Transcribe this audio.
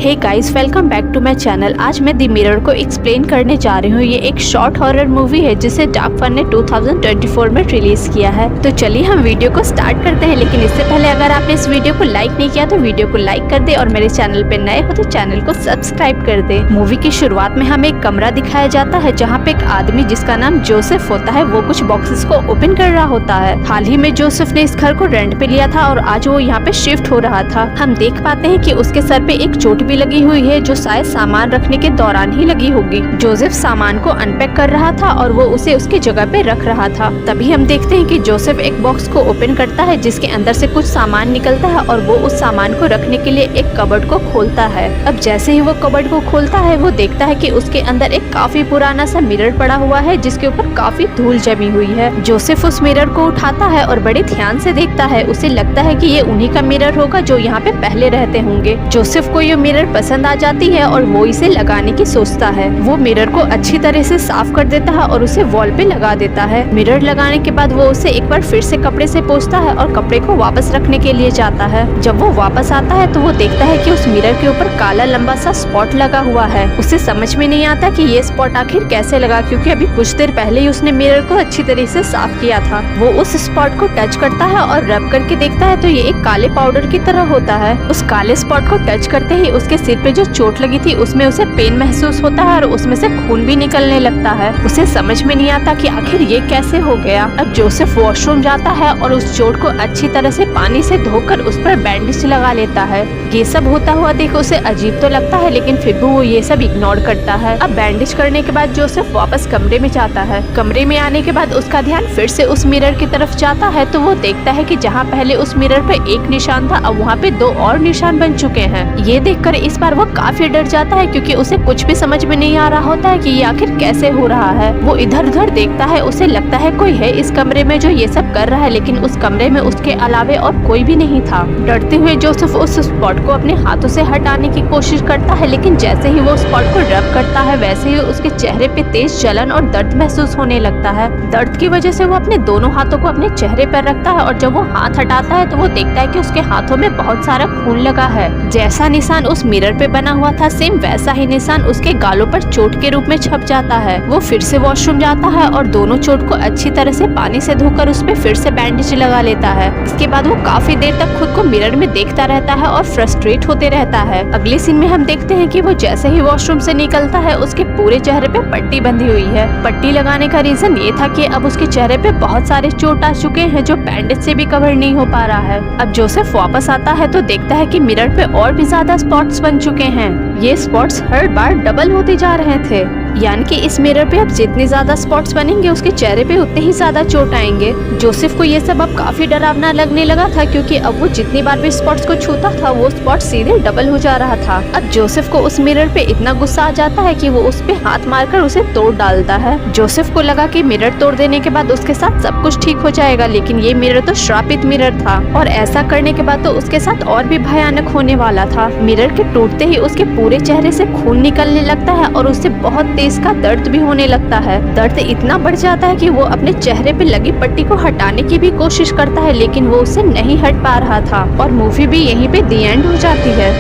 Hey guys, welcome back to my channel. आज मैं the mirror को एक्सप्लेन करने जा रही हूँ। ये एक शॉर्ट हॉरर मूवी है जिसे डार्क फन ने 2024 में रिलीज किया है। तो चलिए हम वीडियो को स्टार्ट करते हैं। लेकिन इससे पहले अगर आपने इस वीडियो को लाइक नहीं किया तो वीडियो को लाइक कर दे और मेरे चैनल पे नए हो तो चैनल को सब्सक्राइब कर दे। मूवी की शुरुआत में हमें एक कमरा दिखाया जाता है जहाँ पे एक आदमी जिसका नाम जोसेफ होता है वो कुछ बॉक्सेस को ओपन कर रहा होता है। हाल ही में जोसेफ ने इस घर को रेंट पे लिया था और आज वो यहाँ पे शिफ्ट हो रहा था। हम देख पाते हैं कि उसके सर पे एक चोट भी लगी हुई है जो शायद सामान रखने के दौरान ही लगी होगी। जोसेफ सामान को अनपैक कर रहा था और वो उसे उसकी जगह पे रख रहा था। तभी हम देखते हैं कि जोसेफ एक बॉक्स को ओपन करता है जिसके अंदर से कुछ सामान निकलता है और वो उस सामान को रखने के लिए एक कबर्ड को खोलता है। अब जैसे ही वो कबर्ड को खोलता है वो देखता है कि उसके अंदर एक काफी पुराना सा मिरर पड़ा हुआ है जिसके ऊपर काफी धूल जमी हुई है। जोसेफ उस मिरर को उठाता है और बड़े ध्यान से देखता है। उसे लगता है कि ये उन्हीं का मिरर होगा जो यहाँ पे पहले रहते होंगे। जोसेफ को ये मिरर पसंद आ जाती है और वो इसे लगाने की सोचता है। वो मिरर को अच्छी तरह से साफ कर देता है और उसे वॉल पे लगा देता है। मिरर लगाने के बाद वो उसे एक बार फिर से कपड़े से पोंछता है और कपड़े को वापस रखने के लिए जाता है। जब वो वापस आता है तो वो देखता है कि उस मिरर के ऊपर काला लंबा सा स्पॉट लगा हुआ है। उसे समझ में नहीं आता कि ये स्पॉट आखिर कैसे लगा, क्योंकि अभी कुछ देर पहले ही उसने मिरर को अच्छी तरह से साफ किया था। वो उस स्पॉट को टच करता है और रब करके देखता है तो ये एक काले पाउडर की तरह होता है। उस काले स्पॉट को टच करते ही उसके सिर पे जो चोट लगी थी उसमें उसे पेन महसूस होता है और उसमें से खून भी निकलने लगता है। उसे समझ में नहीं आता कि आखिर ये कैसे हो गया। अब जोसेफ वॉशरूम जाता है और उस चोट को अच्छी तरह से पानी से धोकर उस पर बैंडेज लगा लेता है। ये सब होता हुआ देख उसे अजीब तो लगता है लेकिन फिर भी वो ये सब इग्नोर करता है। अब बैंडेज करने के बाद जोसेफ वापस कमरे में जाता है। कमरे में आने के बाद उसका ध्यान फिर से उस मिरर की तरफ जाता है तो वो देखता है कि जहाँ पहले उस मिरर पे एक निशान था अब वहाँ पे 2 और निशान बन चुके हैं। ये देखकर इस बार वो काफी डर जाता है क्योंकि उसे कुछ भी समझ में नहीं आ रहा होता है कि ये आखिर कैसे हो रहा है। वो इधर उधर देखता है, उसे लगता है कोई है इस कमरे में जो ये सब कर रहा है, लेकिन उस कमरे में उसके अलावे और कोई भी नहीं था। डरते हुए जोसेफ उस स्पॉट को अपने हाथों से हटाने की कोशिश करता है, लेकिन जैसे ही वो स्पॉट को रब करता है वैसे ही उसके चेहरे पे तेज जलन और दर्द महसूस होने लगता है। दर्द की वजह से वो अपने दोनों हाथों को अपने चेहरे पर रखता है और जब वो हाथ हटाता है तो वो देखता है कि उसके हाथों में बहुत सारा खून लगा है। जैसा निशान उस मिरर पे बना हुआ था सेम वैसा ही निशान उसके गालों पर चोट के रूप में छप जाता है। वो फिर से वॉशरूम जाता है और दोनों चोट को अच्छी तरह से पानी से धोकर उस पे फिर से बैंडेज लगा लेता है। इसके बाद वो काफी देर तक खुद को मिरर में देखता रहता है और फ्रस्ट्रेट होते रहता है। अगले सीन में हम देखते हैं कि वो जैसे ही वॉशरूम से निकलता है उसके पूरे चेहरे पे पट्टी बंधी हुई है। पट्टी लगाने का रीजन ये था कि अब उसके चेहरे पे बहुत सारे चोट आ चुके हैं जो बैंडेज से भी कवर नहीं हो पा रहा है। अब जोसेफ वापस आता है तो देखता है कि मिरर पे और भी ज्यादा स्पॉट्स बन चुके हैं। ये स्पॉट्स हर बार डबल होते जा रहे थे, यानी कि इस मिरर पे अब जितने ज्यादा स्पॉट्स बनेंगे उसके चेहरे पे उतने ही ज्यादा चोट आएंगे। जोसेफ को ये सब अब काफी डरावना लगने लगा था क्योंकि अब वो जितनी बार भी स्पॉट्स को छूता था वो स्पॉट सीधे डबल हो जा रहा था। अब जोसेफ को उस मिरर पे इतना गुस्सा आ जाता है कि वो उस पे हाथ मारकर उसे तोड़ डालता है। जोसेफ को लगा कि मिरर तोड़ देने के बाद उसके साथ सब कुछ ठीक हो जाएगा, लेकिन ये मिरर तो श्रापित मिरर था और ऐसा करने के बाद तो उसके साथ और भी भयानक होने वाला था। मिरर के टूटते ही उसके पूरे चेहरे से खून निकलने लगता है और उससे बहुत तेज का दर्द भी होने लगता है। दर्द इतना बढ़ जाता है कि वो अपने चेहरे पे लगी पट्टी को हटाने की भी कोशिश करता है लेकिन वो उससे नहीं हट पा रहा था और मूवी भी यहीं पे दी एंड हो जाती है।